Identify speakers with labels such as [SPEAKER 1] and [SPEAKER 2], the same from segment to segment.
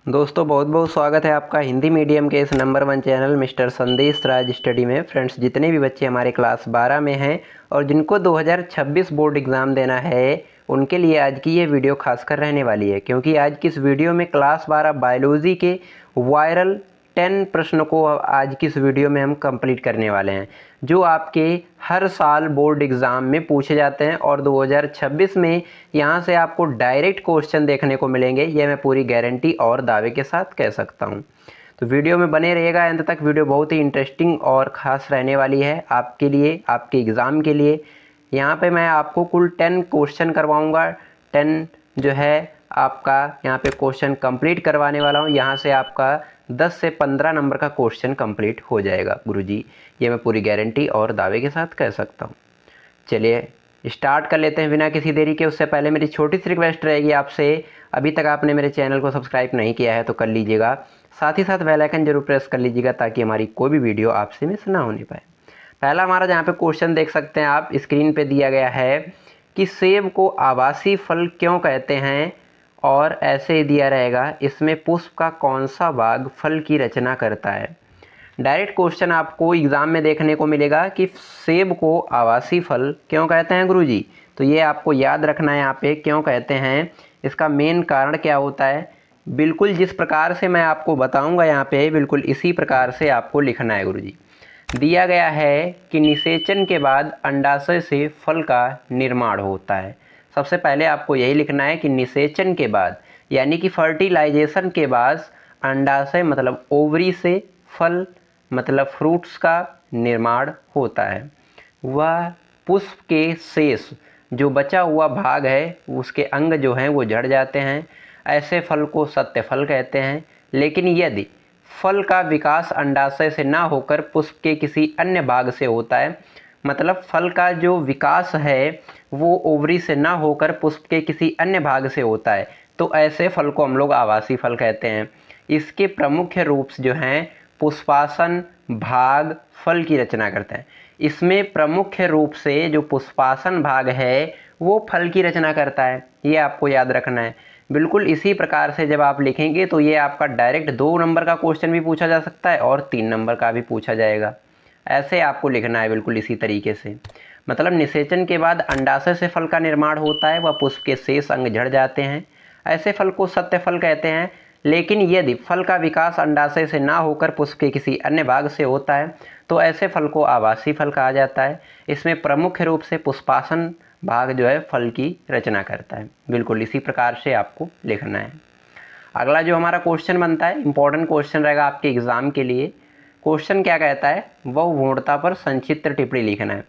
[SPEAKER 1] दोस्तों बहुत बहुत स्वागत है आपका हिंदी मीडियम के इस नंबर 1 चैनल मिस्टर संदेश राज स्टडी में। फ्रेंड्स, जितने भी बच्चे हमारे क्लास 12 में हैं और जिनको 2026 बोर्ड एग्ज़ाम देना है उनके लिए आज की ये वीडियो खासकर रहने वाली है, क्योंकि आज की इस वीडियो में क्लास 12 बायोलॉजी के वायरल 10 प्रश्न को आज की इस वीडियो में हम कंप्लीट करने वाले हैं, जो आपके हर साल बोर्ड एग्ज़ाम में पूछे जाते हैं और 2026 में यहाँ से आपको डायरेक्ट क्वेश्चन देखने को मिलेंगे। ये मैं पूरी गारंटी और दावे के साथ कह सकता हूँ। तो वीडियो में बने रहिएगा अंत तक। वीडियो बहुत ही इंटरेस्टिंग और ख़ास रहने वाली है आपके लिए, आपके एग्ज़ाम के लिए। यहाँ पे मैं आपको कुल 10 क्वेश्चन करवाऊँगा। 10 जो है आपका यहाँ पे क्वेश्चन कंप्लीट करवाने वाला हूँ। यहाँ से आपका 10 से 15 नंबर का क्वेश्चन कंप्लीट हो जाएगा गुरुजी, ये मैं पूरी गारंटी और दावे के साथ कह सकता हूँ। चलिए स्टार्ट कर लेते हैं बिना किसी देरी के। उससे पहले मेरी छोटी सी रिक्वेस्ट रहेगी आपसे, अभी तक आपने मेरे चैनल को सब्सक्राइब नहीं किया है तो कर लीजिएगा, साथ ही साथ बेल आइकन जरूर प्रेस कर लीजिएगा ताकि हमारी कोई भी वीडियो आपसे मिस ना होने पाए। पहला हमारा जहाँ पे क्वेश्चन देख सकते हैं आप, स्क्रीन पे दिया गया है कि सेब को आवासीय फल क्यों कहते हैं, और ऐसे ही दिया रहेगा इसमें पुष्प का कौन सा भाग फल की रचना करता है। डायरेक्ट क्वेश्चन आपको एग्ज़ाम में देखने को मिलेगा कि सेब को आवासीय फल क्यों कहते हैं गुरुजी। तो ये आपको याद रखना है यहाँ पे क्यों कहते हैं, इसका मेन कारण क्या होता है। बिल्कुल जिस प्रकार से मैं आपको बताऊंगा यहाँ पे, बिल्कुल इसी प्रकार से आपको लिखना है गुरुजी। दिया गया है कि निषेचन के बाद अंडाशय से फल का निर्माण होता है। सबसे पहले आपको यही लिखना है कि निषेचन के बाद यानी कि फर्टिलाइजेशन के बाद अंडाशय मतलब ओवरी से फल मतलब फ्रूट्स का निर्माण होता है। वह पुष्प के शेष जो बचा हुआ भाग है उसके अंग जो हैं वो झड़ जाते हैं। ऐसे फल को सत्य फल कहते हैं। लेकिन यदि फल का विकास अंडाशय से ना होकर पुष्प के किसी अन्य भाग से होता है, मतलब फल का जो विकास है वो ओवरी से ना होकर पुष्प के किसी अन्य भाग से होता है, तो ऐसे फल को हम लोग आवासीय फल कहते हैं। इसके प्रमुख रूप जो हैं पुष्पासन भाग फल की रचना करते हैं। इसमें प्रमुख रूप से जो पुष्पासन भाग है वो फल की रचना करता है, ये आपको याद रखना है। बिल्कुल इसी प्रकार से जब आप लिखेंगे तो ये आपका डायरेक्ट 2 नंबर का क्वेश्चन भी पूछा जा सकता है और 3 नंबर का भी पूछा जाएगा। ऐसे आपको लिखना है बिल्कुल इसी तरीके से। मतलब निषेचन के बाद अंडाशय से फल का निर्माण होता है, वह पुष्प के शेष अंग झड़ जाते हैं। ऐसे फल को सत्य फल कहते हैं। लेकिन यदि फल का विकास अंडाशय से ना होकर पुष्प के किसी अन्य भाग से होता है तो ऐसे फल को आवासीय फल कहा जाता है। इसमें प्रमुख रूप से पुष्पासन भाग जो है फल की रचना करता है। बिल्कुल इसी प्रकार से आपको लिखना है। अगला जो हमारा क्वेश्चन बनता है, इंपॉर्टेंट क्वेश्चन रहेगा आपके एग्जाम के लिए। क्वेश्चन क्या कहता है, बहुभुणता पर संक्षिप्त टिप्पणी लिखना है।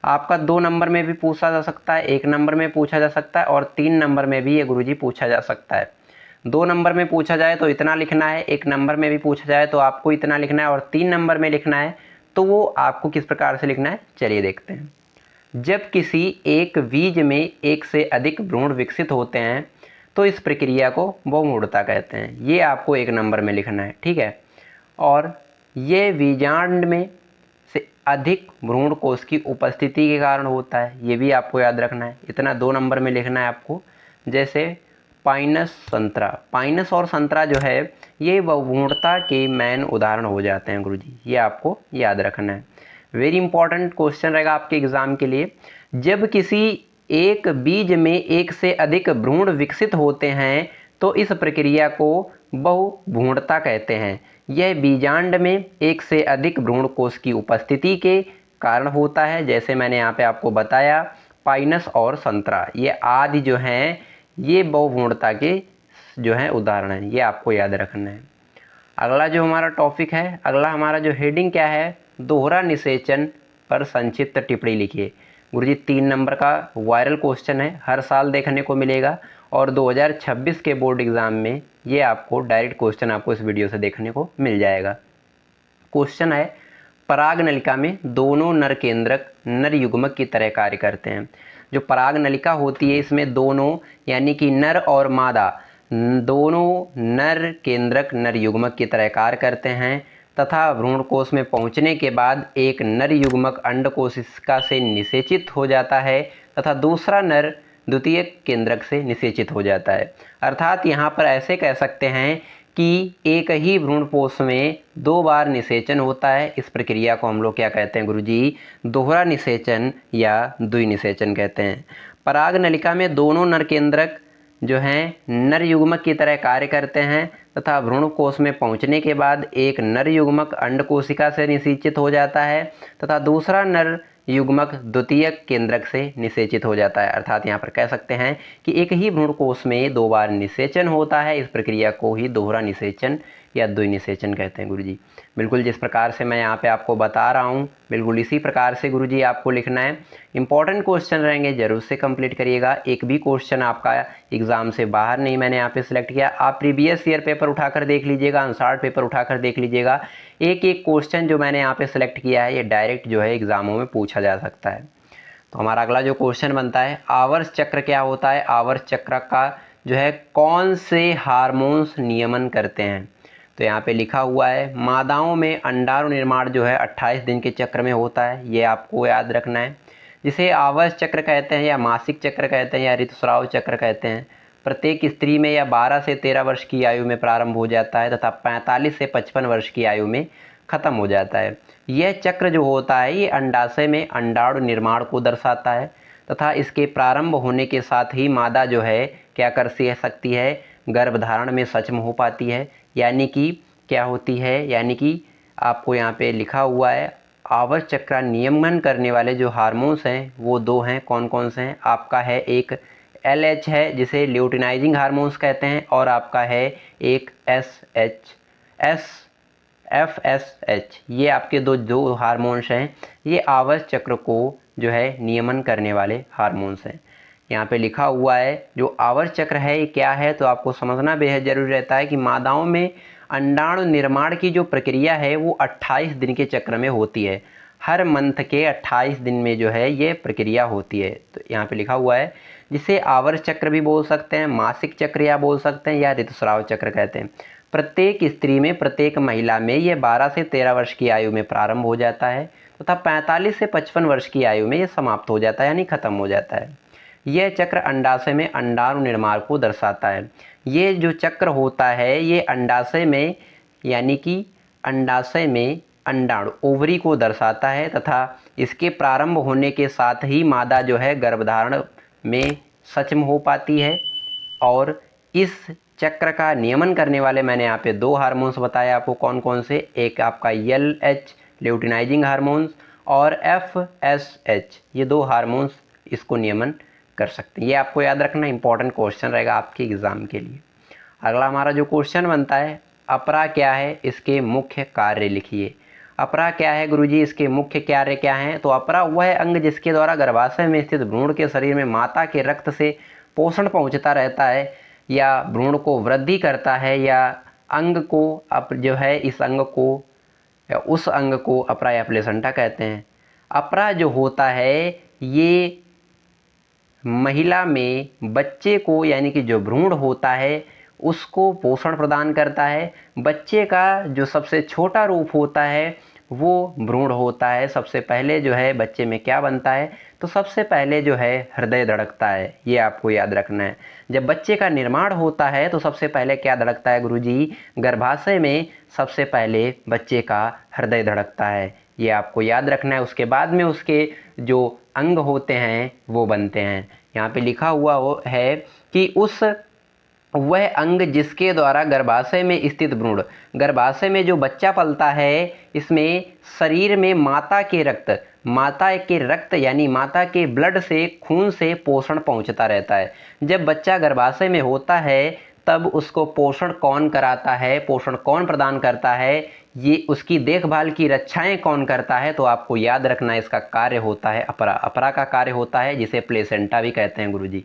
[SPEAKER 1] आपका 2 नंबर में भी पूछा जा सकता है, 1 नंबर में पूछा जा सकता है और 3 नंबर में भी ये गुरुजी पूछा जा सकता है। 2 नंबर में पूछा जाए तो इतना लिखना है, 1 नंबर में भी पूछा जाए तो आपको इतना लिखना है और 3 नंबर में लिखना है तो वो आपको किस प्रकार से लिखना है, चलिए देखते हैं। जब किसी एक बीज में एक से अधिक भ्रूण विकसित होते हैं तो इस प्रक्रिया को बहुमूढ़ता कहते हैं। ये आपको 1 नंबर में लिखना है, ठीक है। और ये बीजांड में से अधिक भ्रूण कोष की उपस्थिति के कारण होता है, ये भी आपको याद रखना है। इतना 2 नंबर में लिखना है आपको। जैसे पाइनस संतरा, पाइनस और संतरा जो है ये बहुमूढ़ता के मेन उदाहरण हो जाते हैं गुरुजी, ये आपको याद रखना है। वेरी इंपॉर्टेंट क्वेश्चन रहेगा आपके एग्जाम के लिए। जब किसी एक बीज में एक से अधिक भ्रूण विकसित होते हैं तो इस प्रक्रिया को बहुभ्रूणता कहते हैं। यह बीजांड में एक से अधिक भ्रूण कोष की उपस्थिति के कारण होता है। जैसे मैंने यहाँ पे आपको बताया, पाइनस और संतरा ये आदि जो हैं ये बहुभ्रूणता के जो हैं उदाहरण हैं, ये आपको याद रखना है। अगला जो हमारा टॉपिक है, अगला हमारा जो हेडिंग क्या है, दोहरा निषेचन पर संक्षिप्त टिप्पणी लिखिए। गुरुजी 3 नंबर का वायरल क्वेश्चन है, हर साल देखने को मिलेगा और 2026 के बोर्ड एग्जाम में ये आपको डायरेक्ट क्वेश्चन आपको इस वीडियो से देखने को मिल जाएगा। क्वेश्चन है, पराग नलिका में दोनों नर केंद्रक नर युग्मक की तरह कार्य करते हैं। जो पराग नलिका होती है इसमें दोनों यानी कि नर और मादा दोनों नर केंद्रक नर युग्मक की तरह कार्य करते हैं तथा भ्रूणकोश में पहुंचने के बाद एक नर युग्मक अंडकोशिका से निषेचित हो जाता है तथा दूसरा नर द्वितीय केंद्रक से निषेचित हो जाता है। अर्थात यहाँ पर ऐसे कह सकते हैं कि एक ही भ्रूणपोष में 2 बार निषेचन होता है। इस प्रक्रिया को हम लोग क्या कहते हैं गुरुजी? दोहरा निषेचन या द्विनिषेचन कहते हैं। पराग नलिका में दोनों नर केंद्रक जो हैं नर युग्मक की तरह कार्य करते हैं तथा भ्रूण कोश में पहुंचने के बाद एक नर युग्मक अंड कोशिका से निषेचित हो जाता है तथा दूसरा नर युग्मक द्वितीयक केंद्रक से निषेचित हो जाता है। अर्थात यहाँ पर कह सकते हैं कि एक ही भ्रूण कोश में 2 बार निषेचन होता है। इस प्रक्रिया को ही दोहरा निषेचन या द्विनिषेचन कहते हैं गुरुजी। बिल्कुल जिस प्रकार से मैं यहाँ पे आपको बता रहा हूँ बिल्कुल इसी प्रकार से गुरुजी आपको लिखना है। इंपॉर्टेंट क्वेश्चन रहेंगे, जरूर से कंप्लीट करिएगा। एक भी क्वेश्चन आपका एग्जाम से बाहर नहीं मैंने यहाँ पे सिलेक्ट किया। आप प्रीवियस ईयर पेपर उठाकर देख लीजिएगा, आंसर पेपर उठाकर देख लीजिएगा। एक एक क्वेश्चन जो मैंने यहाँ पे सिलेक्ट किया है ये डायरेक्ट जो है एग्जामों में पूछा जा सकता है। तो हमारा अगला जो क्वेश्चन बनता है, आवर्त चक्र क्या होता है? आवर्त चक्र का जो है कौन से हार्मोन्स नियमन करते हैं? तो यहाँ पे लिखा हुआ है मादाओं में अंडाणु निर्माण जो है 28 दिन के चक्र में होता है, ये आपको याद रखना है। जिसे आवर्त चक्र कहते हैं या मासिक चक्र कहते हैं या ऋतुस्राव चक्र कहते हैं। प्रत्येक स्त्री में या 12 से 13 वर्ष की आयु में प्रारंभ हो जाता है तथा 45 से 55 वर्ष की आयु में खत्म हो जाता है। यह चक्र जो होता है ये अंडाशय में अंडाणु निर्माण को दर्शाता है तथा इसके प्रारंभ होने के साथ ही मादा जो है क्या कर सकती है? गर्भधारण में सक्षम हो पाती है। यानी कि क्या होती है? यानी कि आपको यहाँ पे लिखा हुआ है आवर्त चक्र नियमन करने वाले जो हार्मोन्स हैं वो 2 हैं। कौन कौन से हैं? आपका है एक LH है जिसे ल्यूटिनाइजिंग हार्मोन्स कहते हैं और आपका है एक FSH। ये आपके दो हार्मोन्स हैं। ये आवर्त चक्र को जो है नियमन करने वाले हार्मोन्स हैं। यहाँ पे लिखा हुआ है जो आवर्त चक्र है ये क्या है, तो आपको समझना बेहद जरूरी रहता है कि मादाओं में अंडाणु निर्माण की जो प्रक्रिया है वो 28 दिन के चक्र में होती है। हर मंथ के 28 दिन में जो है ये प्रक्रिया होती है। तो यहाँ पे लिखा हुआ है जिसे आवर्त चक्र भी बोल सकते हैं, मासिक चक्र या बोल सकते हैं या ऋतुस्राव चक्र कहते हैं। प्रत्येक स्त्री में प्रत्येक महिला में ये 12 से 13 वर्ष की आयु में प्रारंभ हो जाता है तथा 45 से 55 वर्ष की आयु में ये समाप्त हो जाता है यानी खत्म हो जाता है। यह चक्र अंडाशय में अंडाणु निर्माण को दर्शाता है। ये जो चक्र होता है ये अंडाशय में यानी कि अंडाशय में अंडाणु ओवरी को दर्शाता है तथा इसके प्रारंभ होने के साथ ही मादा जो है गर्भधारण में सक्षम हो पाती है। और इस चक्र का नियमन करने वाले मैंने यहाँ पे 2 हार्मोन्स बताए आपको। कौन कौन से? एक आपका LH ल्यूटिनाइजिंग हार्मोन्स और FSH, ये 2 हार्मोन्स इसको नियमन कर सकते हैं। ये आपको याद रखना, इंपॉर्टेंट क्वेश्चन रहेगा आपके एग्जाम के लिए। अगला हमारा जो क्वेश्चन बनता है अपरा क्या है? इसके मुख्य कार्य लिखिए। अपरा क्या है गुरुजी? इसके मुख्य कार्य क्या हैं? तो अपरा वह अंग जिसके द्वारा गर्भाशय में स्थित भ्रूण के शरीर में माता के रक्त से पोषण पहुंचता रहता है या भ्रूण को वृद्धि करता है या अंग को जो है इस अंग को या उस अंग को अपरा या प्लेसेंटा कहते हैं। अपरा जो होता है ये महिला में बच्चे को यानी कि जो भ्रूण होता है उसको पोषण प्रदान करता है। बच्चे का जो सबसे छोटा रूप होता है वो भ्रूण होता है। सबसे पहले जो है बच्चे में क्या बनता है? तो सबसे पहले जो है हृदय धड़कता है, ये आपको याद रखना है। जब बच्चे का निर्माण होता है तो सबसे पहले क्या धड़कता है गुरुजी? गर्भाशय में सबसे पहले बच्चे का हृदय धड़कता है, ये आपको याद रखना है। उसके बाद में उसके जो अंग होते हैं वो बनते हैं। यहाँ पे लिखा हुआ है कि वह अंग जिसके द्वारा गर्भाशय में स्थित भ्रूण, गर्भाशय में जो बच्चा पलता है इसमें शरीर में माता के रक्त यानी माता के ब्लड से, खून से पोषण पहुंचता रहता है। जब बच्चा गर्भाशय में होता है तब उसको पोषण कौन कराता है, पोषण कौन प्रदान करता है, ये उसकी देखभाल की रक्षाएं कौन करता है? तो आपको याद रखना है इसका कार्य होता है अपरा। अपरा का कार्य होता है जिसे प्लेसेंटा भी कहते हैं गुरुजी।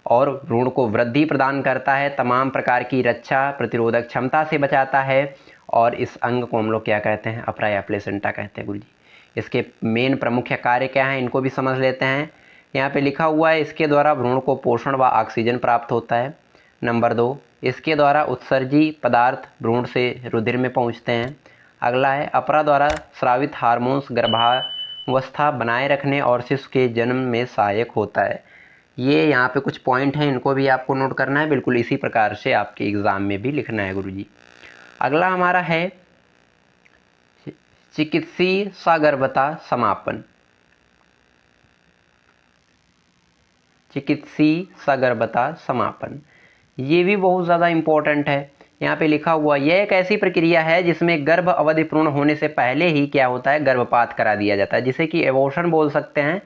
[SPEAKER 1] और भ्रूण को वृद्धि प्रदान करता है, तमाम प्रकार की रक्षा प्रतिरोधक क्षमता से बचाता है और इस अंग को हम लोग क्या कहते हैं? अपरा या प्लेसेंटा कहते हैं गुरुजी। इसके मेन प्रमुख कार्य क्या हैं इनको भी समझ लेते हैं। यहाँ पे लिखा हुआ है इसके द्वारा भ्रूण को पोषण व ऑक्सीजन प्राप्त होता है। नंबर 2, इसके द्वारा उत्सर्जी पदार्थ भ्रूण से रुधिर में पहुँचते हैं। अगला है अपरा द्वारा स्रावित हार्मोन्स गर्भावस्था बनाए रखने और शिशु के जन्म में सहायक होता है। ये यहाँ पे कुछ पॉइंट हैं, इनको भी आपको नोट करना है। बिल्कुल इसी प्रकार से आपके एग्ज़ाम में भी लिखना है गुरुजी। अगला हमारा है चिकित्सीय सगर्भता समापन। चिकित्सीय सगर्भता समापन, ये भी बहुत ज़्यादा इम्पोर्टेंट है। यहाँ पे लिखा हुआ, यह एक ऐसी प्रक्रिया है जिसमें गर्भ अवधि पूर्ण होने से पहले ही क्या होता है, गर्भपात करा दिया जाता है, जिसे कि एबॉर्शन बोल सकते हैं।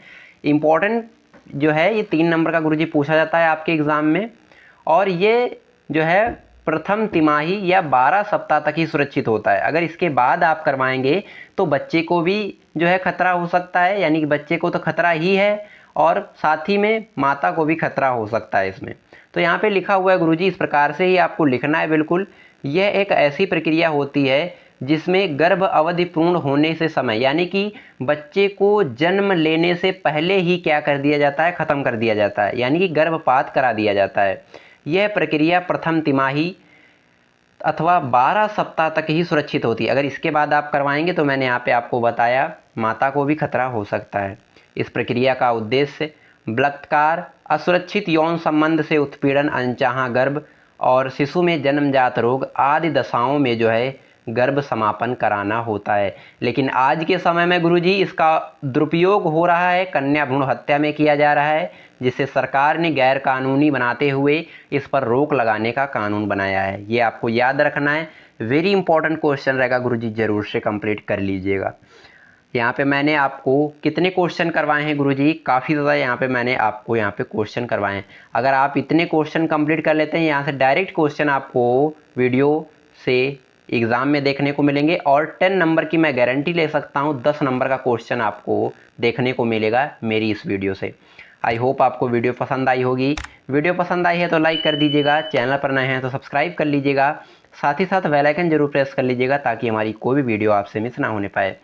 [SPEAKER 1] इम्पोर्टेंट जो है ये 3 नंबर का गुरुजी पूछा जाता है आपके एग्ज़ाम में। और ये जो है प्रथम तिमाही या 12 सप्ताह तक ही सुरक्षित होता है। अगर इसके बाद आप करवाएंगे तो बच्चे को भी जो है खतरा हो सकता है, यानी कि बच्चे को तो खतरा ही है और साथ ही में माता को भी खतरा हो सकता है इसमें। तो यहाँ पे लिखा हुआ है गुरुजी, इस प्रकार से ही आपको लिखना है बिल्कुल। यह एक ऐसी प्रक्रिया होती है जिसमें गर्भ अवधि पूर्ण होने से समय, यानी कि बच्चे को जन्म लेने से पहले ही क्या कर दिया जाता है, ख़त्म कर दिया जाता है, यानी कि गर्भपात करा दिया जाता है। यह प्रक्रिया प्रथम तिमाही अथवा 12 सप्ताह तक ही सुरक्षित होती है। अगर इसके बाद आप करवाएंगे तो मैंने यहाँ पे आपको बताया माता को भी खतरा हो सकता है। इस प्रक्रिया का उद्देश्य बलात्कार, असुरक्षित यौन संबंध से उत्पीड़न, अनचाहा गर्भ और शिशु में जन्मजात रोग आदि दशाओं में जो है गर्भ समापन कराना होता है। लेकिन आज के समय में गुरुजी इसका दुरुपयोग हो रहा है, कन्या भ्रूण हत्या में किया जा रहा है, जिसे सरकार ने गैर कानूनी बनाते हुए इस पर रोक लगाने का कानून बनाया है। ये आपको याद रखना है, वेरी इंपॉर्टेंट क्वेश्चन रहेगा गुरुजी, जरूर से कंप्लीट कर लीजिएगा। यहाँ पे मैंने आपको कितने क्वेश्चन करवाए हैं गुरुजी, काफ़ी ज़्यादा यहाँ पे मैंने आपको यहाँ पे क्वेश्चन करवाए हैं। अगर आप इतने क्वेश्चन कंप्लीट कर लेते हैं, यहाँ से डायरेक्ट क्वेश्चन आपको वीडियो से एग्ज़ाम में देखने को मिलेंगे और 10 नंबर की मैं गारंटी ले सकता हूँ 10 नंबर का क्वेश्चन आपको देखने को मिलेगा मेरी इस वीडियो से। आई होप आपको वीडियो पसंद आई होगी। वीडियो पसंद आई है तो लाइक कर दीजिएगा, चैनल पर नए हैं तो सब्सक्राइब कर लीजिएगा, साथ ही साथ बेल आइकन जरूर प्रेस कर लीजिएगा ताकि हमारी कोई भी वीडियो आपसे मिस ना होने पाए।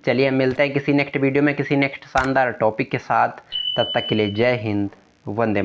[SPEAKER 1] चलिए मिलते हैं किसी नेक्स्ट वीडियो में किसी नेक्स्ट शानदार टॉपिक के साथ। तब तक के लिए जय हिंद, वंदे।